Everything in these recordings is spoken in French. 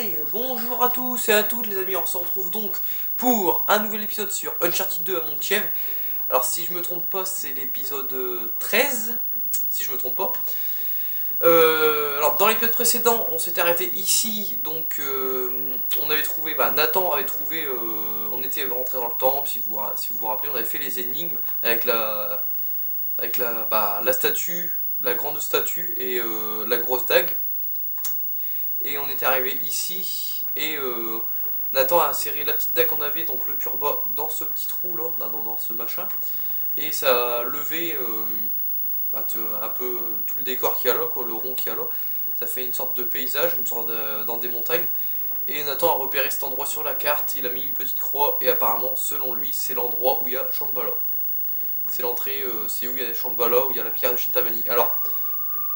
Hey, bonjour à tous et à toutes les amis, on se retrouve donc pour un nouvel épisode sur Uncharted 2 à Montchèvre. Alors si je me trompe pas, c'est l'épisode 13, si je me trompe pas. Alors dans l'épisode précédent, on s'était arrêté ici, donc on avait trouvé, Nathan avait trouvé, on était rentré dans le temple, si vous vous rappelez, on avait fait les énigmes avec la statue, la grande statue et la grosse dague. Et on était arrivé ici et Nathan a inséré la petite dague qu'on avait, donc le pur bas, dans ce petit trou là, dans ce machin. Et ça a levé un peu tout le décor qu'il y a là, quoi, le rond qu'il y a là. Ça fait une sorte de paysage, une sorte dans des montagnes. Et Nathan a repéré cet endroit sur la carte, il a mis une petite croix et apparemment, selon lui, c'est l'endroit où il y a Shambhala. C'est l'entrée, c'est où il y a Shambhala, où il y a la pierre de Shintamani. Alors,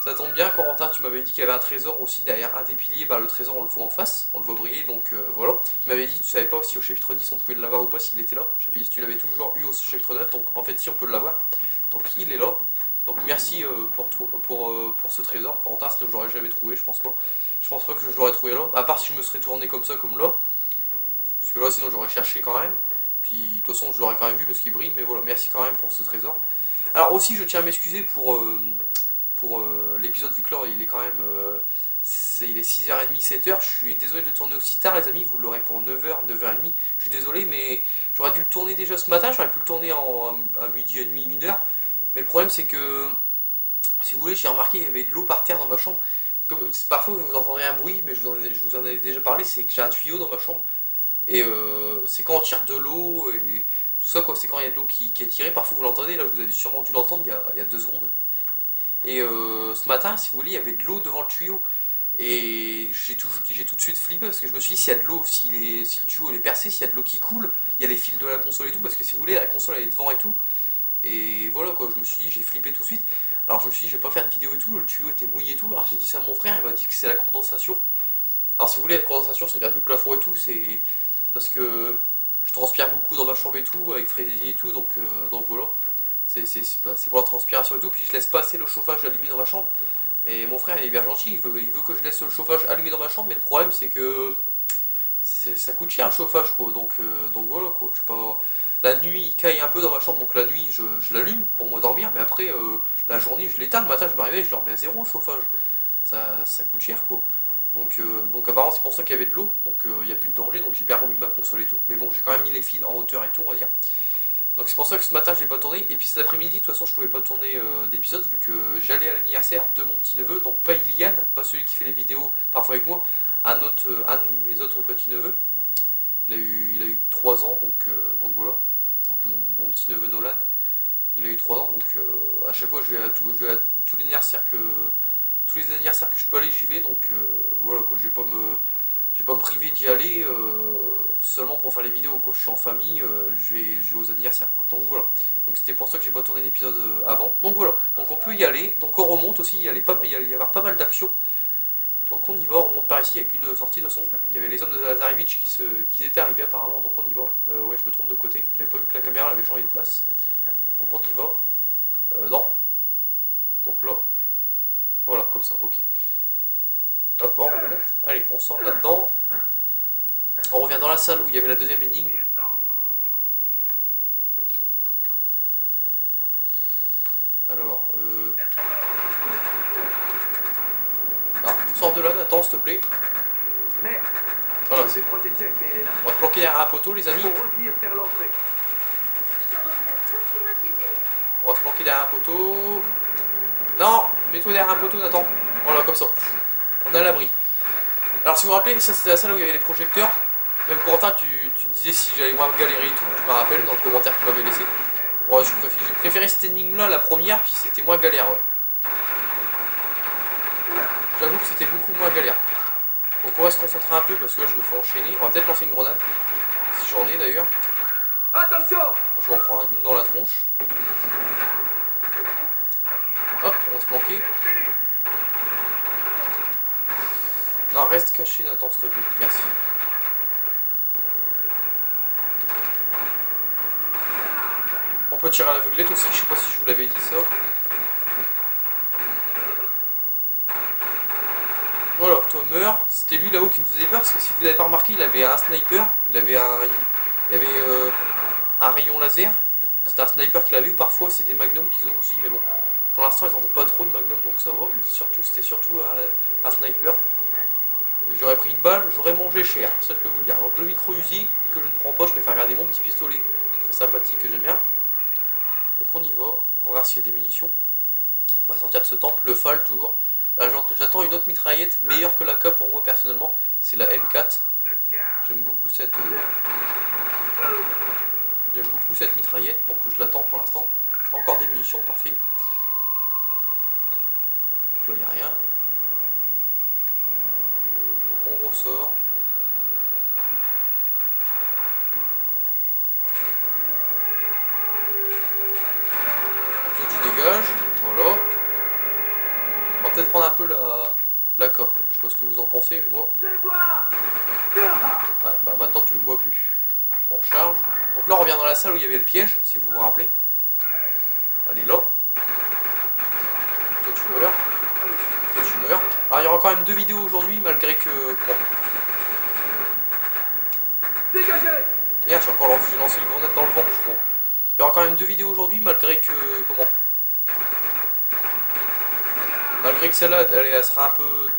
ça tombe bien, Corentin, tu m'avais dit qu'il y avait un trésor aussi derrière un des piliers. Le trésor, on le voit en face, on le voit briller, donc voilà. Tu m'avais dit, tu savais pas si au chapitre 10 on pouvait l'avoir ou pas, s'il était là. Je sais pas si tu l'avais toujours eu au chapitre 9, donc en fait, si on peut l'avoir. Donc il est là. Donc merci pour ce trésor, Corentin, sinon je l'aurais jamais trouvé, je pense pas. Je pense pas que je l'aurais trouvé là, à part si je me serais tourné comme ça, comme là. Parce que là, sinon j'aurais cherché quand même. Puis de toute façon, je l'aurais quand même vu parce qu'il brille, mais voilà, merci quand même pour ce trésor. Alors aussi, je tiens à m'excuser pour l'épisode, vu que là il est quand même il est 6h30, 7h, je suis désolé de tourner aussi tard les amis, vous l'aurez pour 9h, 9h30, je suis désolé mais j'aurais dû le tourner déjà ce matin, j'aurais pu le tourner à midi et demi, 1h, mais le problème c'est que, si vous voulez, j'ai remarqué qu'il y avait de l'eau par terre dans ma chambre, comme, parfois vous entendrez un bruit, mais je vous en avais déjà parlé, c'est que j'ai un tuyau dans ma chambre, et c'est quand on tire de l'eau, et tout ça quoi, c'est quand il y a de l'eau qui est tirée, parfois vous l'entendez, là vous avez sûrement dû l'entendre il y a 2 secondes. Et ce matin, si vous voulez, il y avait de l'eau devant le tuyau. Et j'ai tout de suite flippé parce que je me suis dit, s'il y a de l'eau, si le tuyau est percé, s'il y a de l'eau qui coule, il y a les fils de la console et tout. Parce que si vous voulez, la console elle est devant et tout. Et voilà quoi, je me suis dit, j'ai flippé tout de suite. Alors je me suis dit, je vais pas faire de vidéo et tout, le tuyau était mouillé et tout. Alors j'ai dit ça à mon frère, il m'a dit que c'est la condensation. Alors si vous voulez, la condensation, c'est vers du plafond et tout, c'est parce que je transpire beaucoup dans ma chambre et tout, avec Freddy et tout, donc voilà. C'est pour la transpiration et tout, puis je laisse pas assez le chauffage allumé dans ma chambre. Mais mon frère il est bien gentil, il veut que je laisse le chauffage allumé dans ma chambre, mais le problème c'est que ça coûte cher le chauffage quoi, donc voilà quoi, je sais pas. La nuit il caille un peu dans ma chambre, donc la nuit je l'allume pour me dormir, mais après la journée je l'éteins, le matin je me réveille, je le remets à zéro le chauffage. Ça coûte cher quoi. Donc apparemment c'est pour ça qu'il y avait de l'eau, donc il n'y a plus de danger, donc j'ai bien remis ma console et tout, mais bon j'ai quand même mis les fils en hauteur et tout on va dire. Donc c'est pour ça que ce matin j'ai pas tourné, et puis cet après-midi de toute façon je pouvais pas tourner d'épisode vu que j'allais à l'anniversaire de mon petit neveu, donc pas Ilian, pas celui qui fait les vidéos parfois avec moi, un de mes autres petits neveux. Il a eu 3 ans, donc voilà, donc mon petit neveu Nolan, il a eu 3 ans, donc à chaque fois je vais à tous les anniversaires que je peux aller, j'y vais, donc voilà quoi, je vais pas me priver d'y aller seulement pour faire les vidéos quoi. Je suis en famille, je vais aux anniversaires quoi. Donc voilà. Donc c'était pour ça que j'ai pas tourné l'épisode avant. Donc voilà. Donc on peut y aller. Donc on remonte aussi, il y y avoir pas mal d'actions. Donc on y va, on remonte par ici avec une sortie de son. Il y avait les hommes de Lazarevich qui étaient arrivés apparemment, donc on y va. Ouais, je me trompe de côté. J'avais pas vu que la caméra avait changé de place. Donc on y va. Non. Donc là. Voilà, comme ça, ok. Hop, on remonte. Allez, on sort là-dedans. On revient dans la salle où il y avait la deuxième énigme. Alors, sors de là, Nathan, s'il te plaît. Voilà, c'est... On va se planquer derrière un poteau, les amis. On va se planquer derrière un poteau. Non, mets-toi derrière un poteau, Nathan. Voilà, comme ça. On est à l'abri. Alors, si vous vous rappelez, ça c'était la salle où il y avait les projecteurs. Même Corentin, tu disais si j'allais moins galérer et tout, je me rappelle dans le commentaire que tu m'avais laissé. Ouais, j'ai préféré cette énigme là, la première, puis c'était moins galère, ouais. J'avoue que c'était beaucoup moins galère. Donc on va se concentrer un peu parce que là je me fais enchaîner. On va peut-être lancer une grenade, si j'en ai d'ailleurs. Attention! Je vais en prendre une dans la tronche. Hop, on va se planquer. Non, reste caché, Nathan, s'il te plaît. Merci. On peut tirer à l'aveuglette aussi, je sais pas si je vous l'avais dit ça. Voilà, toi meurs. C'était lui là-haut qui me faisait peur parce que si vous n'avez pas remarqué, il avait un sniper, il avait un rayon laser. C'était un sniper qu'il avait ou parfois c'est des magnums qu'ils ont aussi, mais bon. Pour l'instant ils en ont pas trop de magnum donc ça va. C'était surtout un sniper. J'aurais pris une balle, j'aurais mangé cher, ça je peux vous le dire. Donc le micro Uzi que je ne prends pas, je préfère garder mon petit pistolet, très sympathique que j'aime bien. Donc on y va, on va voir s'il y a des munitions. On va sortir de ce temple, le FAL toujours. Là j'attends une autre mitraillette, meilleure que l'AK pour moi personnellement, c'est la M4. J'aime beaucoup cette mitraillette, donc je l'attends pour l'instant. Encore des munitions, parfait. Donc là il n'y a rien. Donc on ressort. Donc toi tu dégages, voilà. On va peut-être prendre un peu la K. Je sais pas ce que vous en pensez, mais moi... Ouais, bah maintenant tu me vois plus. On recharge. Donc là on revient dans la salle où il y avait le piège, si vous vous rappelez. Allez là. Toi tu meurs. Toi tu meurs. Alors il y aura quand même 2 vidéos aujourd'hui, malgré que... Bon. Dégagez! Merde, j'ai lancé une grenade dans le vent, je crois. Il y aura quand même 2 vidéos aujourd'hui, malgré que... Comment? Malgré que celle-là, elle sera un peu...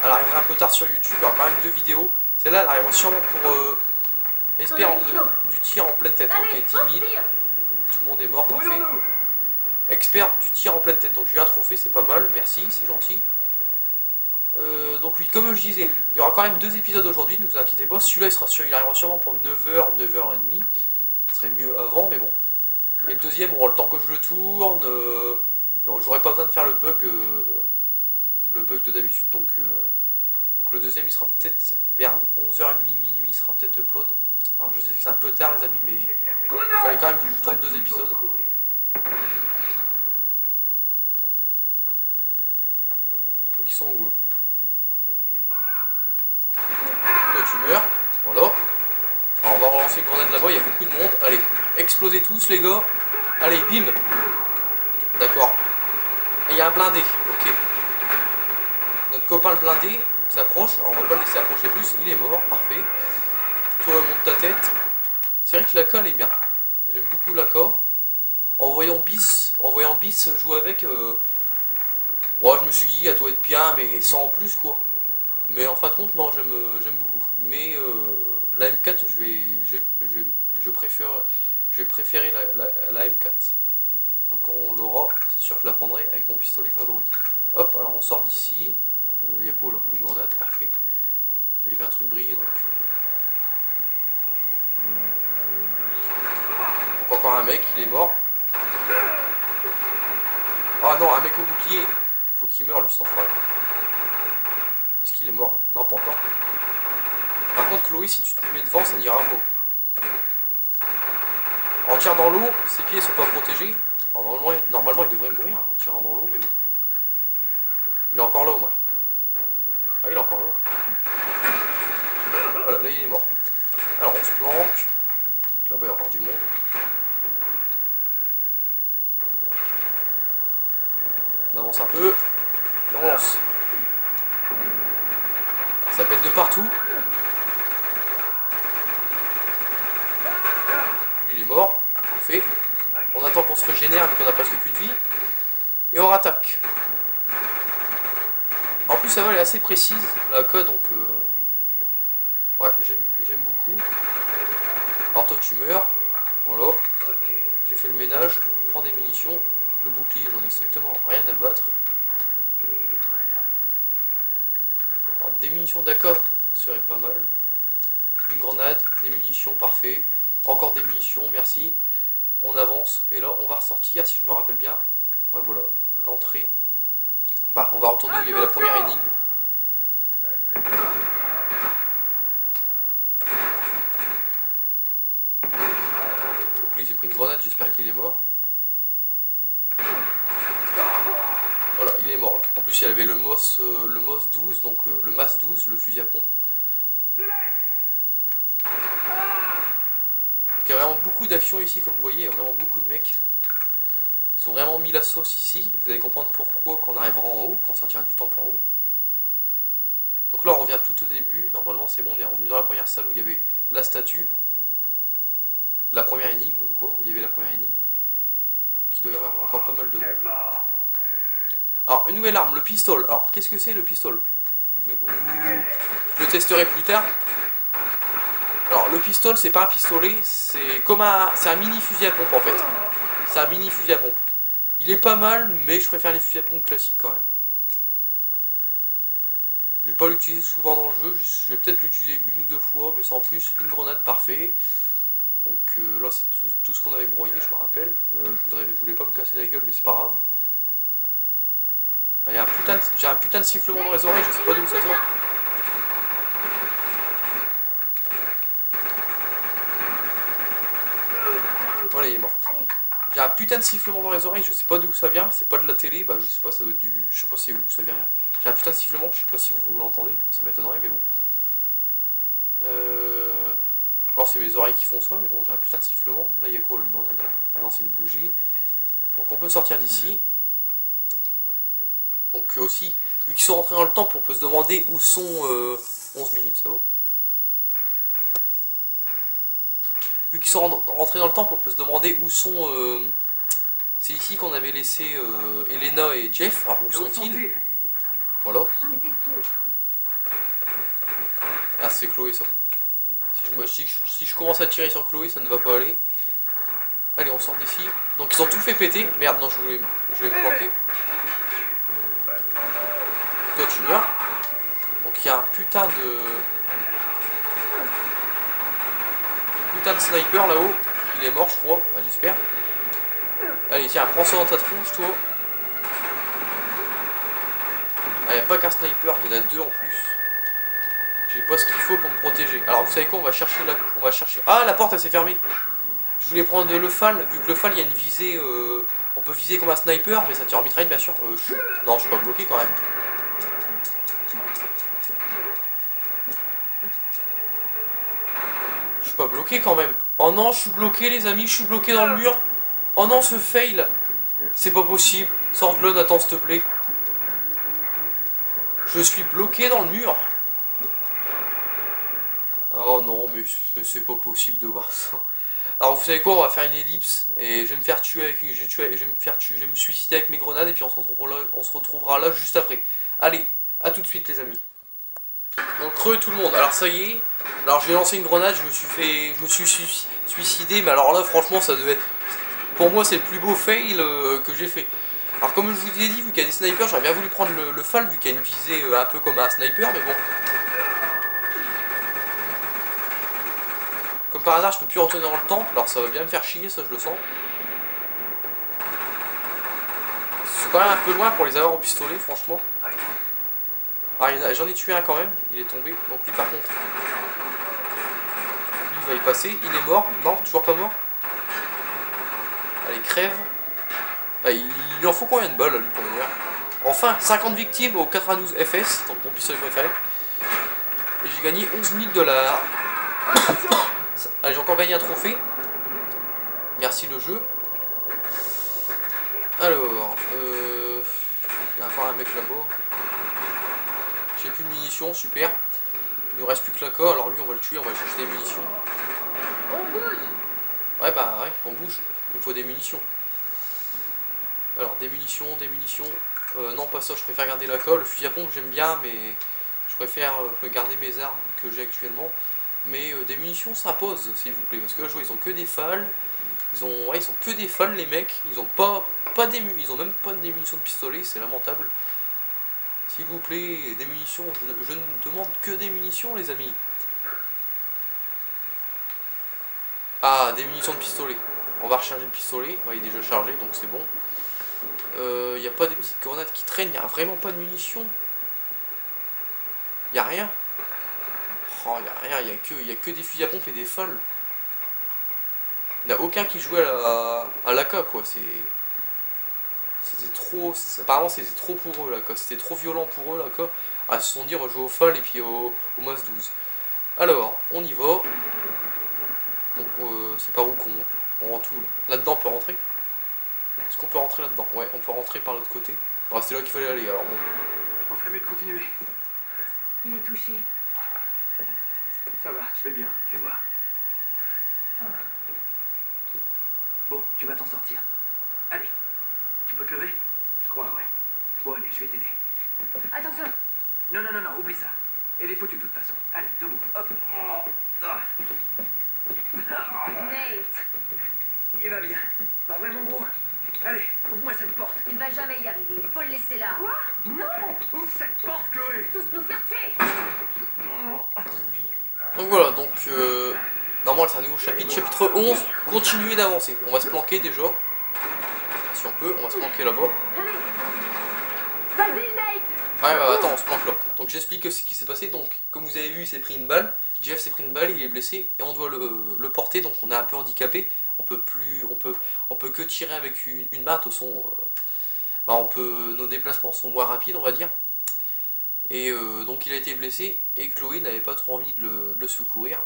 Elle arrivera un peu tard sur YouTube, il y aura quand même 2 vidéos. Celle-là, elle arrivera sûrement pour... Espère du tir en pleine tête. Ok, 10 000. Tout le monde est mort, parfait. Expert du tir en pleine tête. Donc j'ai un trophée, c'est pas mal. Merci, c'est gentil. Donc oui, comme je disais, il y aura quand même 2 épisodes aujourd'hui, ne vous inquiétez pas. Celui-là, il arrivera sûrement pour 9h, 9h30. Ce serait mieux avant, mais bon. Et le deuxième, bon, le temps que je le tourne, j'aurais pas besoin de faire le bug de d'habitude. Donc le deuxième, il sera peut-être vers 11h30, minuit, il sera peut-être upload. Alors je sais que c'est un peu tard les amis, mais il fallait quand même que je tourne 2 épisodes. Donc ils sont où eux? Toi tu meurs, voilà. Alors on va relancer une grenade là-bas, il y a beaucoup de monde. Allez, explosez tous les gars. Allez, bim. D'accord. Et il y a un blindé, ok. Notre copain le blindé s'approche, alors on va pas le laisser approcher plus, il est mort, parfait. Toi monte ta tête. C'est vrai que l'AK elle est bien. J'aime beaucoup l'AK. En voyant Bis jouer avec, ouais, je me suis dit elle doit être bien mais sans en plus quoi. Mais en fin de compte non, j'aime beaucoup. Mais la M4 je vais préférer la M4. Donc quand on l'aura, c'est sûr que je la prendrai avec mon pistolet favori. Hop, alors on sort d'ici. Il y a quoi là? Une grenade, parfait. J'avais vu un truc briller donc... Donc encore un mec, il est mort. Ah non, un mec au bouclier. Faut qu'il meure lui cet enfoiré. Est-ce qu'il est mort là? Non, pas encore. Par contre Chloé, si tu te mets devant, ça n'ira pas. En tirant dans l'eau, ses pieds sont pas protégés. Alors, normalement il devrait mourir en tirant dans l'eau, mais bon. Il est encore là au moins. Ah il est encore là. Voilà, là il est mort. Alors on se planque. Là-bas il y a encore du monde. On avance un peu. Et on lance. Ça pète de partout. Lui il est mort. Parfait. On attend qu'on se régénère vu qu'on a presque plus de vie. Et on rattaque. En plus ça va, elle est assez précise. La code donc... Ouais, j'aime beaucoup. Alors toi tu meurs. Voilà. J'ai fait le ménage. Prends des munitions. Le bouclier j'en ai strictement rien à battre. Alors des munitions d'accord serait pas mal. Une grenade, des munitions, parfait. Encore des munitions, merci. On avance et là on va ressortir si je me rappelle bien. Ouais voilà, l'entrée. Bah on va retourner où il y avait la première énigme. Donc lui il s'est pris une grenade, j'espère qu'il est mort. Voilà, il est mort là. En plus il y avait le MOS 12, donc le MAS 12, le fusil à pompe. Donc il y a vraiment beaucoup d'actions ici comme vous voyez, il y a vraiment beaucoup de mecs. Ils ont vraiment mis la sauce ici, vous allez comprendre pourquoi quand on arrivera en haut, quand on sortira du temple en haut. Donc là on revient tout au début, normalement c'est bon, on est revenu dans la première salle où il y avait la statue. La première énigme quoi, où il y avait la première énigme. Donc il doit y avoir encore pas mal de monde. Alors une nouvelle arme, le pistolet. Alors qu'est-ce que c'est le pistolet? Je le testerai plus tard. Alors le pistolet c'est pas un pistolet, c'est comme c'est un mini fusil à pompe en fait. C'est un mini fusil à pompe. Il est pas mal mais je préfère les fusils à pompe classiques quand même. Je vais pas l'utiliser souvent dans le jeu, je vais peut-être l'utiliser une ou deux fois, mais sans plus, une grenade parfait. Donc là c'est tout ce qu'on avait broyé, je me rappelle. Je voulais pas me casser la gueule mais c'est pas grave. J'ai un putain de sifflement dans les oreilles, je sais pas d'où ça sort. Voilà, il est mort. J'ai un putain de sifflement dans les oreilles, je sais pas d'où ça vient, c'est pas de la télé, bah je sais pas, ça doit être du... Je sais pas c'est où, ça vient rien. J'ai un putain de sifflement, je sais pas si vous l'entendez, bon, ça m'étonnerait mais bon. Alors c'est mes oreilles qui font ça, mais bon j'ai un putain de sifflement. Là il y a quoi là, une grenade? Ah non c'est une bougie. Donc on peut sortir d'ici. Donc aussi, vu qu'ils sont rentrés dans le temple, on peut se demander où sont 11 minutes ça va. Vu qu'ils sont rentrés dans le temple, on peut se demander où sont... c'est ici qu'on avait laissé Elena et Jeff. Alors où sont-ils? Voilà. Ah c'est Chloé ça. Si je commence à tirer sur Chloé, ça ne va pas aller. Allez, on sort d'ici. Donc ils ont tout fait péter. Merde, non, je vais me planquer. Toi tu meurs. Donc il y a un putain de sniper là-haut. Il est mort je crois, bah, j'espère. Allez tiens, prends ça dans ta tronche toi. Ah, il n'y a pas qu'un sniper, il y en a deux en plus. J'ai pas ce qu'il faut pour me protéger. Alors vous savez quoi, on va chercher Ah la porte elle s'est fermée. Je voulais prendre le FAL, vu que le FAL il y a une visée, on peut viser comme un sniper, mais ça tire en mitraille bien sûr. Non je suis pas bloqué quand même. Je suis pas bloqué quand même. Oh non, je suis bloqué les amis, je suis bloqué dans le mur. Oh non, ce fail. C'est pas possible. Sors de là, Nathan, s'il te plaît. Je suis bloqué dans le mur. Oh non, mais c'est pas possible de voir ça. Alors vous savez quoi, on va faire une ellipse et je vais me faire tuer avec je vais me suicider avec mes grenades et puis on se retrouvera là juste après. Allez, à tout de suite les amis. Donc tout le monde. Alors ça y est. Alors j'ai lancé une grenade, je me suis suicidé, mais alors là franchement ça devait être... Pour moi c'est le plus beau fail que j'ai fait. Alors comme je vous ai dit, vu qu'il y a des snipers, j'aurais bien voulu prendre le FAL vu qu'il y a une visée un peu comme un sniper, mais bon. Comme par hasard je peux plus retourner dans le temple, alors ça va bien me faire chier, ça je le sens. C'est quand même un peu loin pour les avoir au pistolet franchement. Ah j'en ai tué un quand même, il est tombé, donc lui par contre... Lui il va y passer, il est mort, non, toujours pas mort. Allez crève. Ah, il en faut combien de balles à lui pour mourir? Enfin 50 victimes au 92 FS, donc mon pistolet préféré. Et j'ai gagné 11 000 $. Allez, j'ai encore gagné un trophée. Merci le jeu. Alors, il y a encore un mec là-bas. J'ai plus de munitions, super. Il nous reste plus que la alors lui on va le tuer, on va aller chercher des munitions. On bouge. Ouais bah ouais, on bouge. Il me faut des munitions. Alors des munitions. Non pas ça, je préfère garder la colle. Le fusil à pompe j'aime bien mais je préfère garder mes armes que j'ai actuellement. Mais des munitions s'impose s'il vous plaît. Parce que là je vois ils ont que des FAL. Ils ont que des FAL les mecs. Ils ont ils ont même pas des munitions de pistolet, c'est lamentable. S'il vous plaît, des munitions, je ne demande que des munitions les amis. Ah, des munitions de pistolet. On va recharger le pistolet, il est déjà chargé donc c'est bon. Il n'y a pas des petites grenades qui traînent, il n'y a vraiment pas de munitions. Il n'y a rien. Oh, il n'y a rien, il y a que des fusils à pompe et des FAL. Il n'y a aucun qui jouait à l'AK quoi, c'était trop... Apparemment c'était trop pour eux là quoi, c'était trop violent pour eux là quoi. Ah, ils se sont dit on va jouer au FAL et puis au MAS 12. Alors, on y va. Donc c'est par où qu'on monte? On rentre où là? Là-dedans on peut rentrer? Est-ce qu'on peut rentrer là-dedans? Ouais, on peut rentrer par l'autre côté. Ah, c'est là qu'il fallait aller alors bon. On ferait mieux de continuer. Il est touché. Ça va, je vais bien, fais voir. Bon, tu vas t'en sortir. Allez, tu peux te lever? Je crois, ouais. Bon, allez, je vais t'aider. Attention. Non, non, non, non, oublie ça. Elle est foutue de toute façon. Allez, debout, hop. Nate, Il va bien. Pas vraiment gros. Allez, ouvre-moi cette porte. il va jamais y arriver. Il faut le laisser là. Quoi? Non! Ouvre cette porte, Chloé! Tous nous faire tuer. Donc voilà, donc normalement c'est un nouveau chapitre, chapitre 11, continuer d'avancer. On va se planquer déjà, si on peut, on va se planquer là-bas. Allez. Vas-y, Nate. Ouais, bah, attends, on se planque là. Donc j'explique ce qui s'est passé. Donc comme vous avez vu, il s'est pris une balle. Jeff s'est pris une balle, il est blessé et on doit le porter. Donc on est un peu handicapé. On peut que tirer avec une main. De toute façon, nos déplacements sont moins rapides, on va dire. Et donc il a été blessé et Chloé n'avait pas trop envie de le secourir.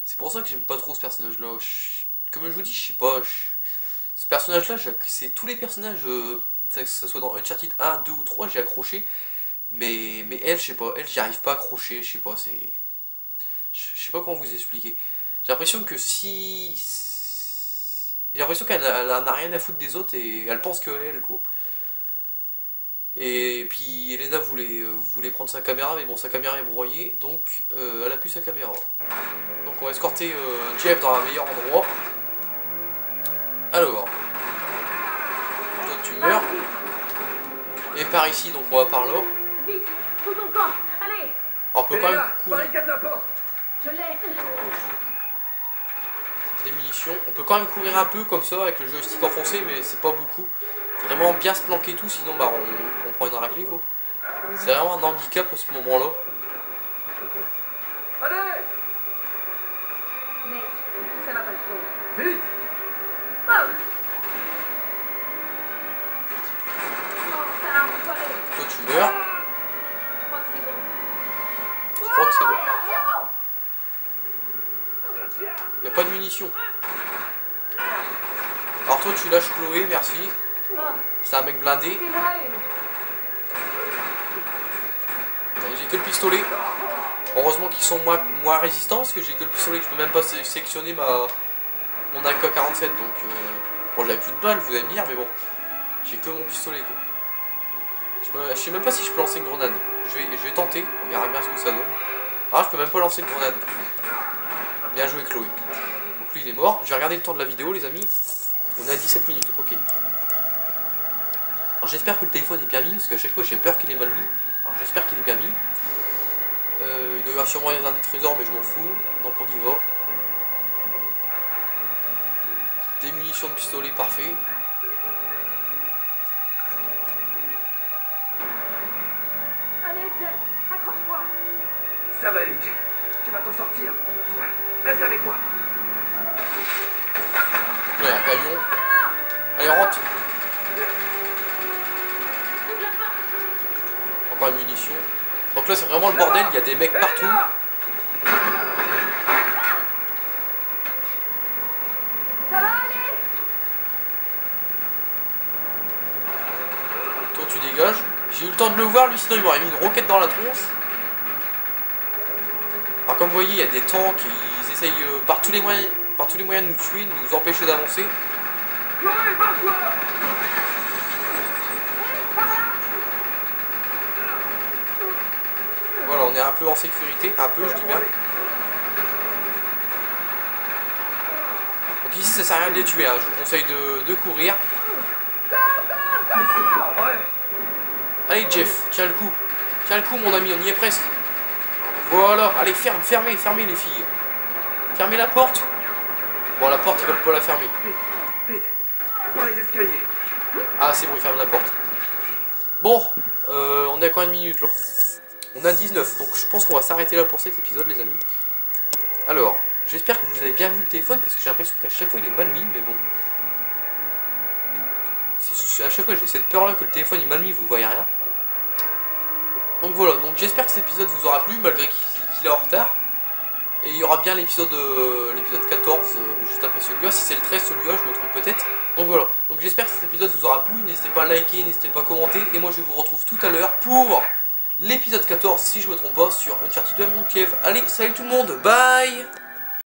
C'est pour ça que j'aime pas trop ce personnage-là. Comme je vous dis, je sais pas. Ce personnage-là, c'est tous les personnages, que ce soit dans Uncharted 1, 2 ou 3, j'ai accroché. Mais elle, je sais pas, elle, j'y arrive pas à accrocher, je sais pas, c'est... Je sais pas comment vous expliquer. J'ai l'impression que j'ai l'impression qu'elle n'a rien à foutre des autres et elle pense que elle, quoi. Et puis Elena voulait prendre sa caméra, mais bon, sa caméra est broyée, donc elle a plus sa caméra. Donc on va escorter Jeff dans un meilleur endroit. Alors, toi tu meurs. Et par ici, donc on va par là. Vite, tout ton camp. Allez. Alors, on peut quand même courir. Barricade la porte! Je l'ai. Des munitions. On peut quand même courir un peu comme ça avec le joystick enfoncé, mais c'est pas beaucoup. Faut vraiment bien se planquer tout, sinon bah on prend une raclée, quoi. C'est vraiment un handicap à ce moment-là. Allez! Nate, ça va pas le faire. Vite! Oh. Oh, ça a enfoiré. Toi tu meurs. Je crois que c'est bon. Je crois que c'est bon. Attention. Y a pas de munitions. Alors toi tu lâches Chloé, merci. Oh, C'est un mec blindé. c'est moi une. J'ai que le pistolet. Heureusement qu'ils sont moins résistants parce que j'ai que le pistolet. Je peux même pas sélectionner mon AK-47. Donc bon, j'avais plus de balles, vous allez me dire, mais bon, j'ai que mon pistolet, quoi. Je sais même pas si je peux lancer une grenade. Je vais tenter, on verra bien ce que ça donne. Ah, je peux même pas lancer une grenade. Bien joué Chloé. Donc lui il est mort. Je vais regarder le temps de la vidéo, les amis. On est à 17 minutes, ok. Alors j'espère que le téléphone est bien mis, parce qu'à chaque fois j'ai peur qu'il est mal mis. Alors j'espère qu'il est bien mis. Il doit y avoir sûrement un des trésors, mais je m'en fous. Donc on y va. Des munitions de pistolet, parfait. Allez, Jeff, accroche-toi. Ça va aller, Jack. Tu vas t'en sortir. Reste avec moi. Ouais, un camion. Allez, rentre. Ouvre la porte. Encore une munition. Donc là c'est vraiment le bordel, il y a des mecs partout. Ça va aller. Toi tu dégages. J'ai eu le temps de le voir, lui, sinon il m'aurait mis une roquette dans la tronche. Alors comme vous voyez, il y a des tanks, ils essayent par tous les moyens de nous tuer, de nous empêcher d'avancer. Chloé, barre-toi! Voilà, on est un peu en sécurité, un peu je dis bien. Donc ici ça sert à rien de les tuer, hein. Je vous conseille de courir. Mais c'est pas vrai! Allez Jeff, tiens le coup. Tiens le coup mon ami, on y est presque. Voilà, allez fermez les filles. Fermez la porte. Bon la porte ils veulent pas la fermer. Vite, vite, par les escaliers. Ah c'est bon, ils ferment la porte. Bon, on est à combien de minutes là? On a 19, donc je pense qu'on va s'arrêter là pour cet épisode les amis. Alors, j'espère que vous avez bien vu le téléphone parce que j'ai l'impression qu'à chaque fois il est mal mis, mais bon. À chaque fois j'ai cette peur là que le téléphone est mal mis, vous voyez rien. Donc voilà, donc j'espère que cet épisode vous aura plu malgré qu'il est en retard. Et il y aura bien l'épisode 14 juste après celui-là. Si c'est le 13 celui-là, je me trompe peut-être. Donc voilà, donc j'espère que cet épisode vous aura plu. N'hésitez pas à liker, n'hésitez pas à commenter. Et moi je vous retrouve tout à l'heure pour l'épisode 14 si je me trompe pas sur Uncharted 2 Cave. Allez, salut tout le monde, bye.